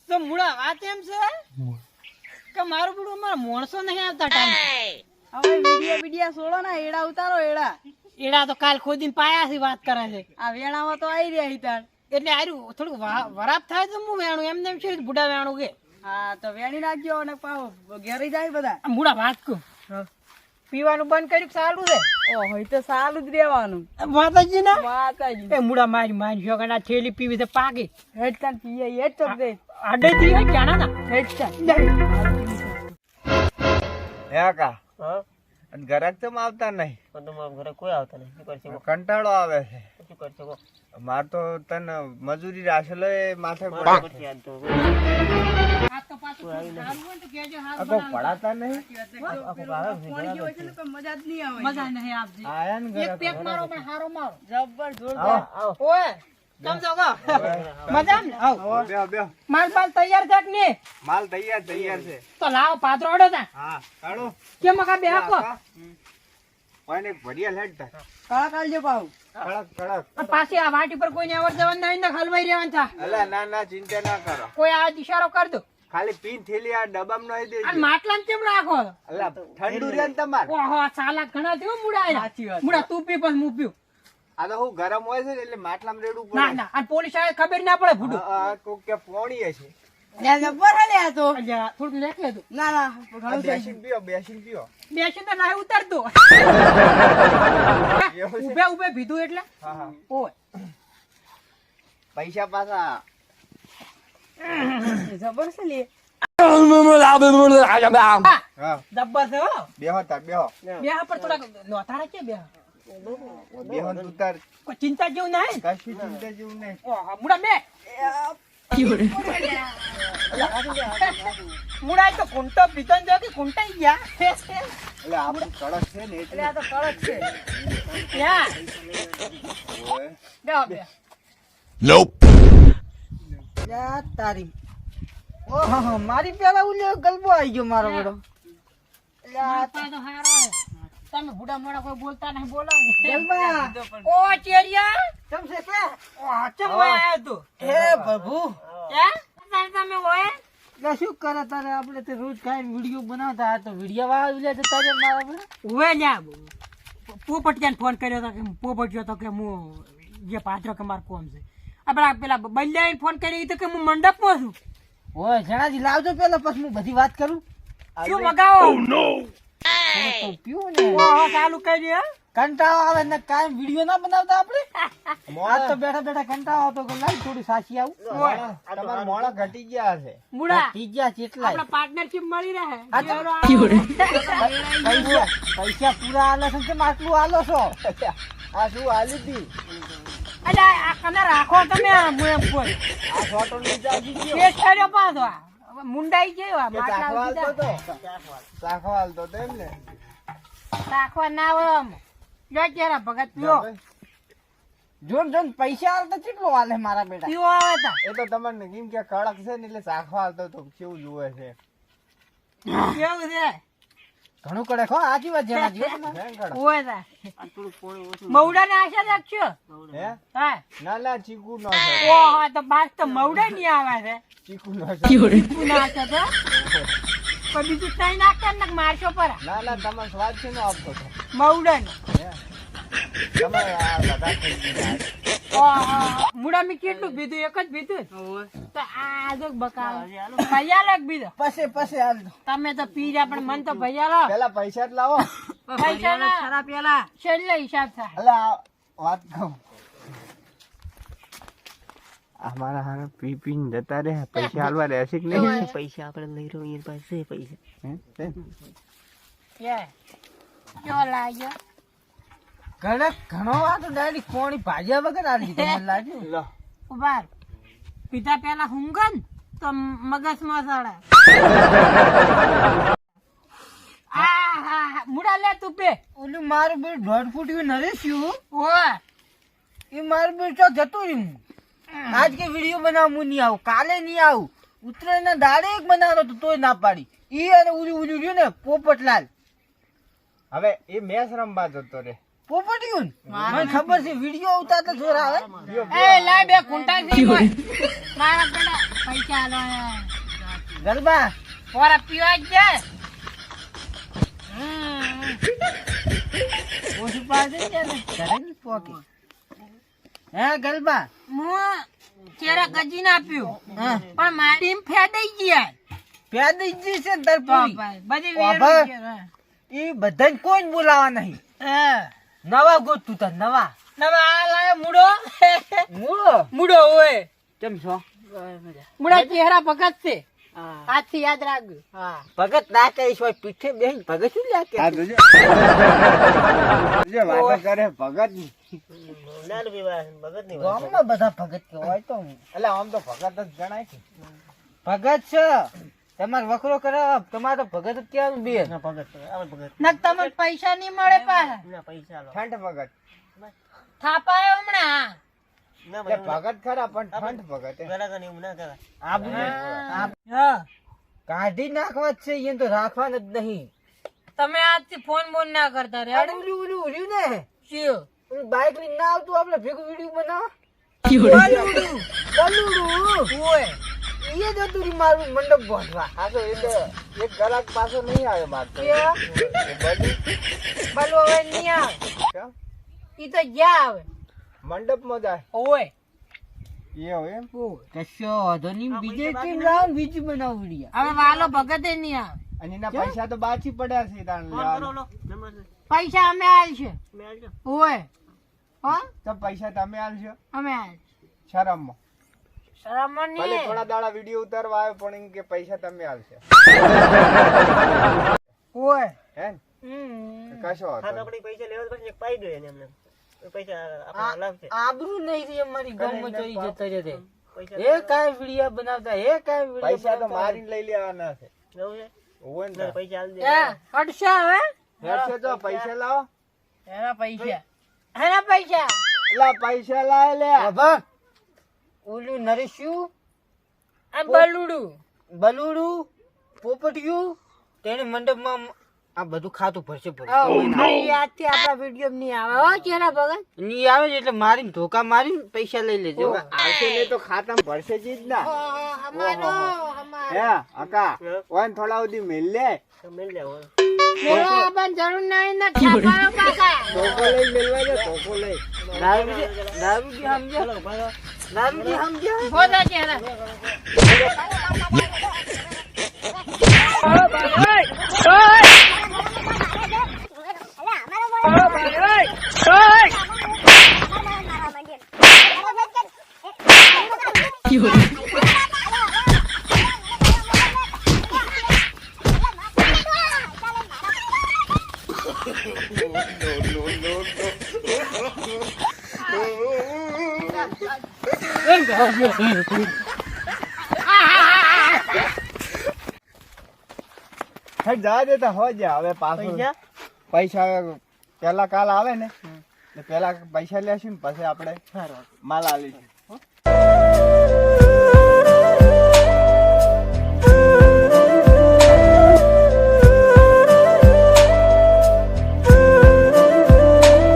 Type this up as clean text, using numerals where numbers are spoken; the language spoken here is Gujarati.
તો મુડા વાત એમ છે કે મારું બધું મારા માણસો નહીં આવતા ટાઈમ. હવે વિડિયા છોડો ને, એડા ઉતારો. એડા તો કાલ ખોદીને પાયા થી વાત કરે છે. આ વેણામાં તો આવી રહ્યા હિતાર. એટલે આર્યું થોડુંક વરાપ થાય તો હું વેણું એમને એમ છે બુડા વેણું કે. હા તો વેણી નાખજો અને પાવ ઘેરી જાય બધા. આ મુડા વાત કહું, પીવાનું બંધ કર્યું કે સારું છે? ઓહો, ઈ તો સારું જ રહેવાનું. માતાજી ના માતાજી એ મુડા મારી છોકરા ના થેલી પીવી છે પાકી હેડતા પીએ હેડ તો દે. આડે થી ક્યાં ના હેડતા હે કા અને ઘરાક તો આવતા નહીં. ઘરે કોઈ આવતા નહીં. શું કરશે? કંટાળો આવે છે. શું કરશે? માર તો તને મજૂરી રાખેલો એ માથે પડે. આ તો પાછું સારું હોય તો કહેજો. આ કોઈ પડાતા નહીં. મજા જ નહીં આવે. મજા નહીં આપતી. આયા ને એક ઘરાક. પેક મારો પણ હારો મારો. જબર જોરદાર. ઓય કેમ છો ગો? મજા ને? આવ બેહો બેહો. માલ બાલ તૈયાર છે કે નહીં? માલ તૈયાર છે. તો લાવો પાત્રો અડો તા. હા કાઢો. કેમ મકા બે હાકો? કોઈને ભરિયા લેડતા. કાળા કાઢજો પાવ. કડક. પાછી આ વાટી પર કોઈને અવર જવાનું નહીં ને હલવાઈ રહેવાનું થા. અલા ના ચિંતા ના કરો. કોઈ આ ઇશારો કર દો. ખાલી પીન થેલી આ ડબ્બામાં નાખી દેજો. અને માટલામાં કેમ રાખો? અલા ઠંડુ રહે ને તમાર. ઓહો સાલા ઘણા થયો મુડા આયા. સાચી વાત. મુડા તું પી પછી હું પીઉં. આ તો હું ગરમ હોય છે ને એટલે માટલામાં રેડવું પડે. ના અને પોલીસ આવે ખબર ના પડે ભૂડું. કોક કે પોણી હશે. જબર હે લે આ તો. અલ્યા થોડું લેખ લેતું. ના ઘણું થઈ બેસીને પીઓ. બેસી તો ના ઉતરતો. એવું છે? ઉભે ભીધું એટલે હા ઓય પૈસા પાછા. ગયું. જબર છે લે. હા હા જબ્બર છે હો. બેહો તાર બેહો. બેહા પર થોડાક નોથારા કે બેહા. બેહો ને તું તાર. કોઈ ચિંતા જેવું નહીં. કશું ચિંતા જેવું નહીં. ઓહો મુડા બે. મુડા તો કુંટો પીતન જો કે કુંટાઈ ગયા. એટલે આપણું કડક છે ને એટલે એટલે. આ તો કડક છે. યા ઓય. બે. યા તારી. ઓહો મારી પેલા ઉલ્યો ગલબો આવી ગયો મારો બડો. એટલે આ આ તો હારો હે. તમે બુડા મોડા કોઈ બોલતા નહીં બોલાવો. ગલબા. ઓ ચેરિયા કેમ છે કે? ઓહ ચમ ઓય આયો તું. હે પ્રભુ. હે તમે ઓય એટલે શું કરે તારે? આપણે તો રોજ ખાઈને વિડીયો બનાવતા. આ તો વિડીયો વાળા લે તો તારે મારા બડો. ઓય લ્યા પોપટિયાને ફોન કર્યો હતો કે પોપટિયો તો કે હું જે પાત્ર કે માર કોમ છે. આપડા પેલા બલ્યાને ફોન કરી તો કે હું મંડપમાં છું. ઓય જણાજી લાવજો પેલા, પછી હું બધી વાત કરું. શું મગાવો? તો પીવું ને. ઓહો ચાલુ કરી હે. કંટાળો આવે ને કાયમ વિડીયો ના બનાવતા આપણે. આજ તો બેઠા કંટાળો આવતો કે લાઈ થોડી સાચી આવું. તમારા મોડા ઘટી ગયા હશે. મુડા ત્રીજા કેટલા આપડા પાર્ટનરશિપ મળી રહે. આ તો પૈસા પૂરા આલે છે કે આટલું આલો છો? આ શું હાલી હતી? અલ્યા આ કને રાખો તમે હું એમ કોઈ આ ફોટો નીચે આવી ગયો. પેટ છાડ્યો પાછો આ. હવે મુંડાઈ ગયો આ કે ચાખવા માટલા હાલતો તો. ચાખવા હાલતો તો એમ ને. રાખવા ના હોય આમ. જો કેરા ભગત પીઓ જોન પૈસા આલે તો કેટલો આલે મારા બેટા? પીઓ આવે તા એ તો તમને કેમ કે કડક છે ને એટલે ચાખવા હાલતો તો કેવું જુએ છે. કેવું છે ઘણું કડક હો. આજી વાત જણાજી. હે કડક? ઓય તા મવડા ને આશા રાખજો. હે હા ના ચીકુ નો છે. ઓહો તો બાદ તો મવડા ની આવે છે. ચીકુ નો છે. ચીકુ નાખે છે પણ બીજું કઈ નાખતા ને મારશો પર ના તમારો સ્વાદ છે ને આપતો તો. મવડા ને હે તમારે આ બધા થઈ ગયા. ઓહો મુડા મી કેટલું પીધું? એક જ પીધું તો આ જો બકાવ ભૈયા લાગ બીજો. પછી હાલ દો. તમે તો પી રહ્યા પણ મન તો ભૈયા લાવ. પેલા પૈસા જ લાવો. પૈસા ના પેલા છેલ્લે હિસાબ થાય. એટલે આ વાત કહું. અમારા હારા પીને જતા રે પૈસા હાલવા રહેશે કે નહીં? પૈસા આપણે લઈ રહ્યો એની પાસે પૈસા. હે? કેવો લાગ્યો? ઘણો આ તો ડાયરેક્ટ પોણી ભાજ્યા વગર આલી દીધો મને લાગ્યું. લો ઉભાર પીતા પેલા હુંગન તો મગજમાં સડે. મુડા લે તું પે. ઓલું મારું બેટ 1.5 ફૂટ નરેશ્યું. ઓય એ મારું બેટ તો જતું રહ્યું. આજ કે વિડીયો બનાવ હું નહીં આવું, કાલે નહીં આવું. ઉતરાયણ ના દાડે એક બનાવવાનો તો તોય ના પાડી. ઈ અને ઉલી રહ્યું ને પોપટલાલ. હવે એ મેચ રમવા જતો રે. પોપટિયું મને ખબર છે વિડીયો ઉતારતા જોર આવે. એ લાય બે કુંટા થી મારા પેલા પૈસા આલો ને. ગરબા પોરા પીવા જ છે. ઓછું પાડે છે ને ઘરે ની પોકી. હે ગરબા હું ચેરા ગજી ના આપ્યું હા પણ મારી ફેદાઈ ગયા. પ્યાદી જી છે દરપુરી બધી વાભા. વેર ગયા. ઈ બધાને કોઈ બોલાવા નહીં. હા. નવા ગોતું તાર નવા નવા આ લાયો મૂડો. મૂળો મૂડો હોય. કેમ છો મૂડા ચહેરા ભગત છે. આજથી યાદ રાખજો. ભગત ના કહીશ હોય પીઠે બેન ભગત શું લ્યા કે આ જોજો જોજો વાતો કરે ભગત ની. ગામમાં બધા ભગત કહેવાય તો એટલે આમ તો ભગત જ ગણાય છે. ભગત છે તમારે વખરો કરે તમારે તો ભગત જ કહેવાનું બે નક તમને પૈસા નહીં મળે પાછા. ઠંડ ભગત થાપાયો હમણાં. એટલે ભગત ખરા પણ ઠંડ ભગત હા. કાઢી નાખવા જ છે એને તો રાખવાના જ નહીં. તમે આજથી ફોન બોન ના કરતા રે. અરે ઓલું ઓલું ઓલું ને શું? ઓલું બાઈક લઈને ના આવતું આપણે ભેગું વિડીયો બનાવો બલુડું. બલુડું ઓય. એ જ હતું રી મારું મંડપ બાંધવા આ તો એટલે એક કલાક પાછો નહીં આવે માર તો. બલુ હવે નહીં આવે. કેમ? ઈ તો જ્યાં આવે. મંડપમાં જાય ઓય. એવું એમ. કશો વાંધો નહીં બીજે કેમ લાવ બીજું બનાવ વિડીયો હવે વાલો ભગતે નહીં આવે. અને એના પૈસા તો બાકી પડ્યા છે તાણ લેવાના. પૈસા અમે આલશે. ઓય. હા તો પૈસા તમે આલશો અમે આલશે. શરમમાં. શરમ ભલે નહીં. થોડા દાડા વિડીયો ઉતારવા આવે પણ એમ કે પૈસા તમે આલશે. ઓય હે ને? કશો વાંધો નહીં. આબરૂ નહીં રહી અમારી ગામમાં ચોરી જતા રહે એ કાંઈ વિડીયો બનાવતા એ કાંઈ વિડીયો પૈસા તો મારીને લઈ લેવાના છે. હોય ને હા, હટશે હવે. હેડશે તો પૈસા લાવો. એના પૈસા. એના પૈસા. લા પૈસા લાય લે. બાબા ઓલું નરેશું આ બલુડું. બલુડું પોપટિયું તેને મંડપમાં આ બધું ખાતું ભરશે આજથી આપણા વિડીયો નહીં આવે હો ચેરા ભગત. ની આવે છે એટલે મારીને ધોકા મારીને પૈસા લઈ લેજો આવશે નહીં તો ખાતામાં ભરશે જ ઈ જ ના. અમારો હે અકા ઓન થોડા સુધી મિલ લે. મેળવા આવવાની જરૂર નહીં ને છાપાયો પાછા. ધોકો લઈ મેલવા દે ધોકો લઈ. દારૂ બી સમજ્યા દારૂ બી સમજ્યા બોલો ચેરા. હેડ જવા દેતા હો જા હવે પાછું પૈસા પેલા કાલ આવે ને પેલા પૈસા લેશું ને પછી આપણે માલ આલીશું.